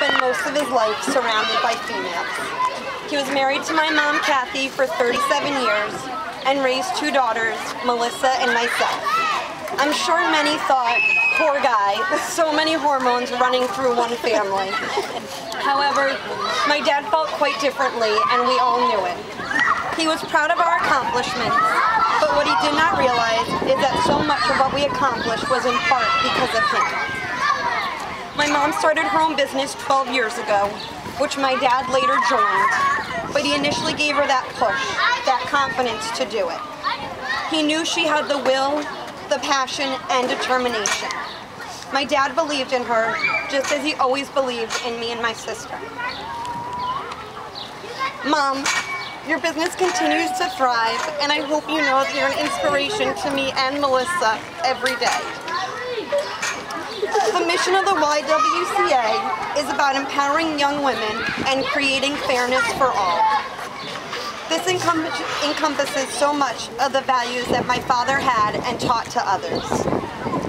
spent most of his life surrounded by females. He was married to my mom, Kathy, for 37 years and raised 2 daughters, Melissa and myself. I'm sure many thought, poor guy, with so many hormones running through one family. However, my dad felt quite differently, and we all knew it. He was proud of our accomplishments, but what he did not realize is that so much of what we accomplished was in part because of him. My mom started her own business 12 years ago, which my dad later joined, but he initially gave her that push, that confidence to do it. He knew she had the will, the passion, and determination. My dad believed in her, just as he always believed in me and my sister. Mom, your business continues to thrive, and I hope you know that you're an inspiration to me and Melissa every day. The mission of the YWCA is about empowering young women and creating fairness for all. This encompasses so much of the values that my father had and taught to others.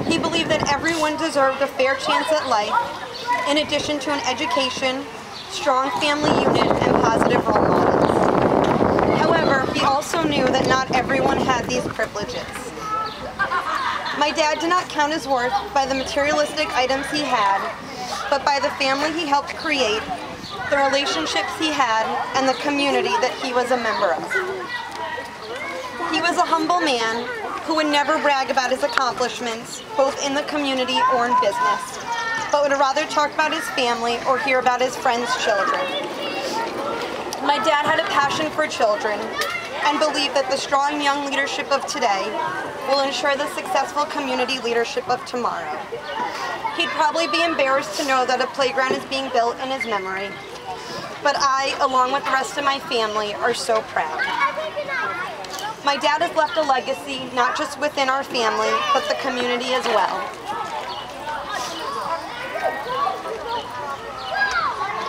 He believed that everyone deserved a fair chance at life, in addition to an education, strong family unit, and positive role models. However, he also knew that not everyone had these privileges. My dad did not count his worth by the materialistic items he had, but by the family he helped create, the relationships he had, and the community that he was a member of. He was a humble man who would never brag about his accomplishments, both in the community or in business, but would rather talk about his family or hear about his friends' children. My dad had a passion for children and believed that the strong young leadership of today will ensure the successful community leadership of tomorrow. He'd probably be embarrassed to know that a playground is being built in his memory, but I, along with the rest of my family, are so proud. My dad has left a legacy not just within our family, but the community as well.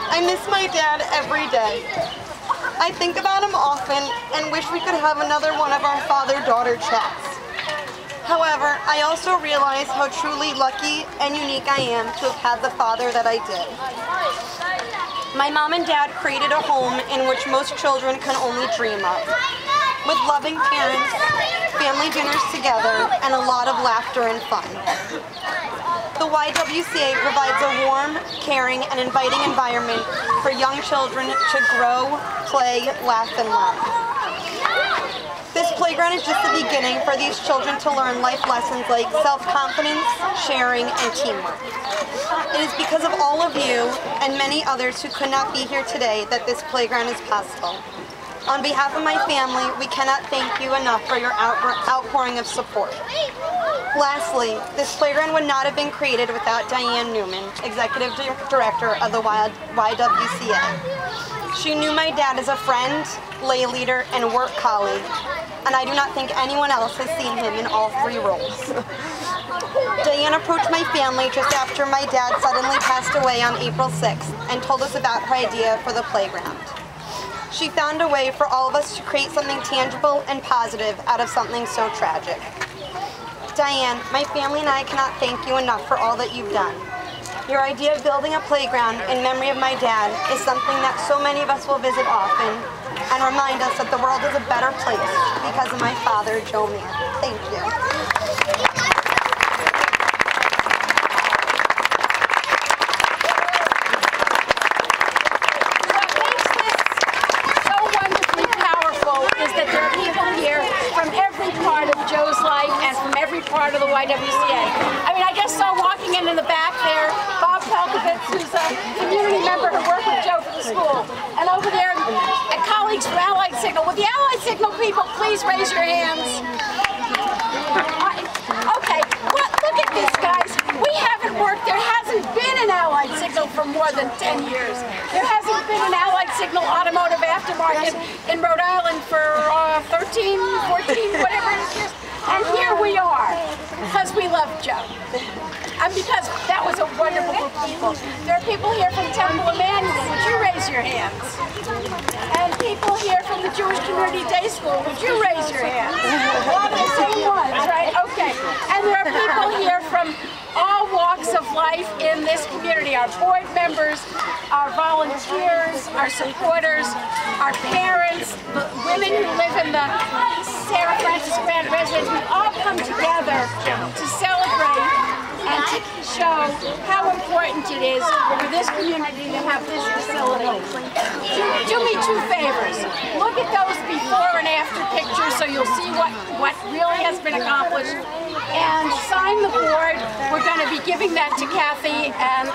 I miss my dad every day. I think about him often and wish we could have another one of our father-daughter chats. However, I also realize how truly lucky and unique I am to have had the father that I did. My mom and dad created a home in which most children can only dream of, with loving parents, family dinners together, and a lot of laughter and fun. The YWCA provides a warm, caring, and inviting environment for young children to grow, play, laugh, and learn. This playground is just the beginning for these children to learn life lessons like self-confidence, sharing, and teamwork. It is because of all of you and many others who could not be here today that this playground is possible. On behalf of my family, we cannot thank you enough for your outpouring of support. Lastly, this playground would not have been created without Diane Newman, Executive Director of the YWCA. She knew my dad as a friend, lay leader, and work colleague, and I do not think anyone else has seen him in all 3 roles. Diane approached my family just after my dad suddenly passed away on April 6th and told us about her idea for the playground. She found a way for all of us to create something tangible and positive out of something so tragic. Diane, my family and I cannot thank you enough for all that you've done. Your idea of building a playground in memory of my dad is something that so many of us will visit often and remind us that the world is a better place because of my father, Joe Mann. Thank you. Joe's life and from every part of the YWCA. I mean, I just saw walking in the back there, Bob Pelkovitz, who's a community member who worked with Joe for the school. And over there, colleagues from Allied Signal. Would the Allied Signal people please raise your hands? Okay, well, look at this, guys. We haven't worked, there hasn't been an Allied Signal for more than 10 years. There hasn't been an Allied Signal automotive aftermarket in Rhode Island for 13, 14, whatever it is. And here we are, because we love Joe. And because that was a wonderful group of people. There are people here from Temple Emmanuel. Would you raise your hands? And people here from the Jewish Community Day School. Would you raise your hands? A lot of the same ones, right? Okay. And there are people here from all walks of life in this community. Our board members, our volunteers, our supporters, our parents, the women who live in the Sarah Francis Grant residence, we all come together to celebrate and to show how important it is for this community to have this facility. Do me two favors. Look at those before and after pictures so you'll see what really has been accomplished. And sign the board. We're going to be giving that to Kathy, and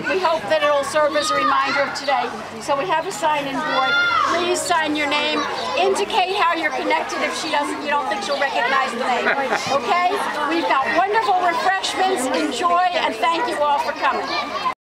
we hope that it'll serve as a reminder of today. So we have a sign-in board. Please sign your name. Indicate how you're connected if you don't think she'll recognize the name. Okay? We've got wonderful refreshments. Enjoy, and thank you all for coming.